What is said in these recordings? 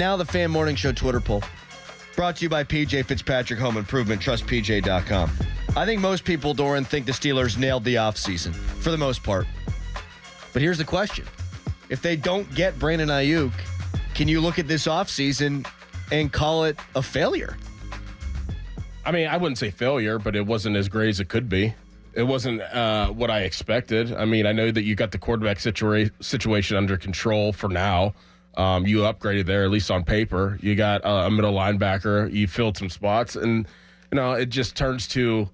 Now the Fan Morning Show Twitter poll. Brought to you by PJ Fitzpatrick Home Improvement. TrustPJ.com. I think most people, Dorin, think the Steelers nailed the offseason for the most part. But here's the question. If they don't get Brandon Aiyuk, can you look at this offseason and call it a failure? I mean, I wouldn't say failure, but it wasn't as great as it could be. It wasn't what I expected. I mean, I know that you got the quarterback situation under control for now. You upgraded there, at least on paper. You got a middle linebacker. You filled some spots. And, it just turns to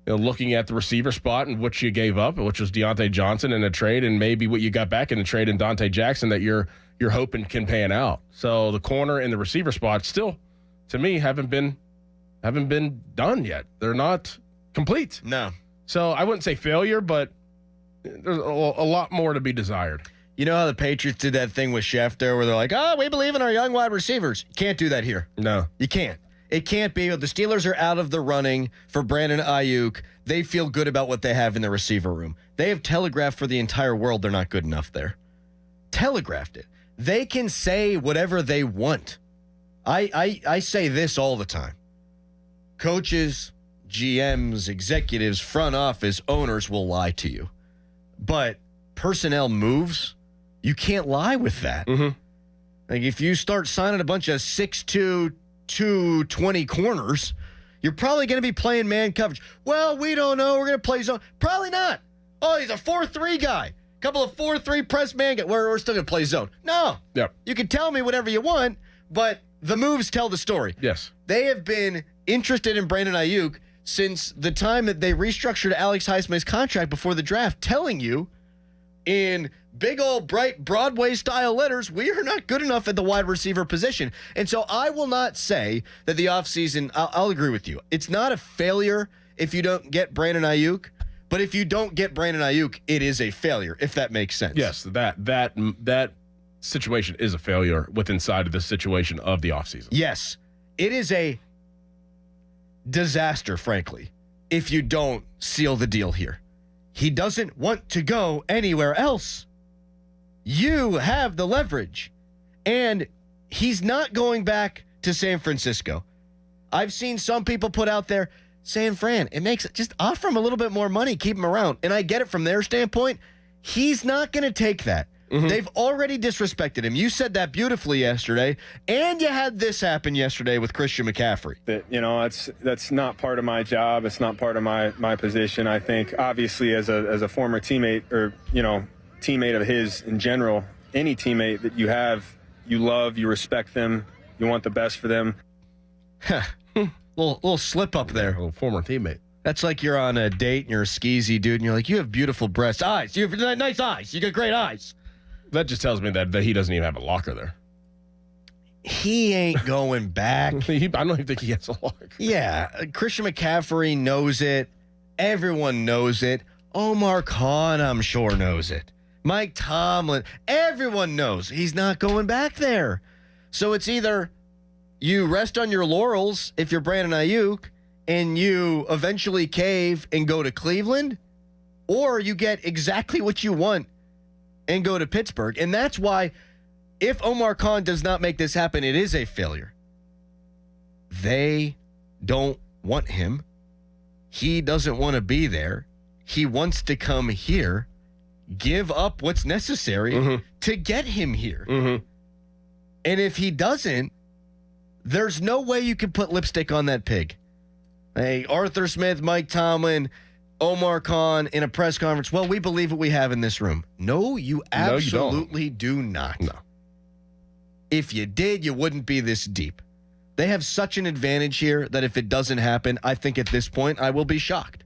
looking at the receiver spot and what you gave up, which was Deontay Johnson in a trade, and maybe what you got back in a trade in Dante Jackson that you're hoping can pan out. So the corner and the receiver spot still, to me, haven't been done yet. They're not complete. No. So I wouldn't say failure, but there's a lot more to be desired. You know how the Patriots did that thing with Schefter where they're like, we believe in our young wide receivers. You can't do that here. No. You can't. It can't be. The Steelers are out of the running for Brandon Aiyuk. They feel good about what they have in the receiver room. They have telegraphed for the entire world they're not good enough there. Telegraphed it. They can say whatever they want. I say this all the time. Coaches, GMs, executives, front office, owners will lie to you. But personnel moves, you can't lie with that. Mm-hmm. Like if you start signing a bunch of 6'2", 220 corners, you're probably going to be playing man coverage. Well, we don't know. We're going to play zone. Probably not. Oh, he's a 4-3 guy. Couple of 4-3 press man. We're still going to play zone. No. Yep. You can tell me whatever you want, but the moves tell the story. Yes. They have been interested in Brandon Aiyuk since the time that they restructured Alex Highsmith's contract before the draft, telling you in big old bright Broadway style letters, we are not good enough at the wide receiver position. And so I will not say that the offseason, I'll agree with you. It's not a failure if you don't get Brandon Aiyuk, but if you don't get Brandon Aiyuk, it is a failure, if that makes sense. Yes, that situation is a failure inside of the situation of the offseason. Yes, it is a disaster, frankly, if you don't seal the deal here. He doesn't want to go anywhere else. You have the leverage. And he's not going back to San Francisco. I've seen some people put out there, San Fran, it makes it, just offer him a little bit more money, keep him around. And I get it from their standpoint. He's not going to take that. Mm-hmm. They've already disrespected him. You said that beautifully yesterday, and you had this happen yesterday with Christian McCaffrey. That's not part of my job. It's not part of my position. I think obviously as a former teammate or teammate of his in general, any teammate that you have, you love, you respect them, you want the best for them. little slip up there. A little former teammate. That's like you're on a date and you're a skeezy dude and you're like, you have beautiful breasts, eyes. You have nice eyes. You got great eyes. That just tells me that he doesn't even have a locker there. He ain't going back. I don't even think he has a locker. Yeah, Christian McCaffrey knows it. Everyone knows it. Omar Khan, I'm sure, knows it. Mike Tomlin, everyone knows he's not going back there. So it's either you rest on your laurels if you're Brandon Aiyuk and you eventually cave and go to Cleveland, or you get exactly what you want and go to Pittsburgh. And that's why if Omar Khan does not make this happen, it is a failure. They don't want him. He doesn't want to be there. He wants to come here, give up what's necessary to get him here. Mm-hmm. And if he doesn't, there's no way you can put lipstick on that pig. Hey, Arthur Smith, Mike Tomlin, Omar Khan in a press conference. Well, we believe what we have in this room. No, you absolutely do not. No. If you did, you wouldn't be this deep. They have such an advantage here that if it doesn't happen, I think at this point I will be shocked.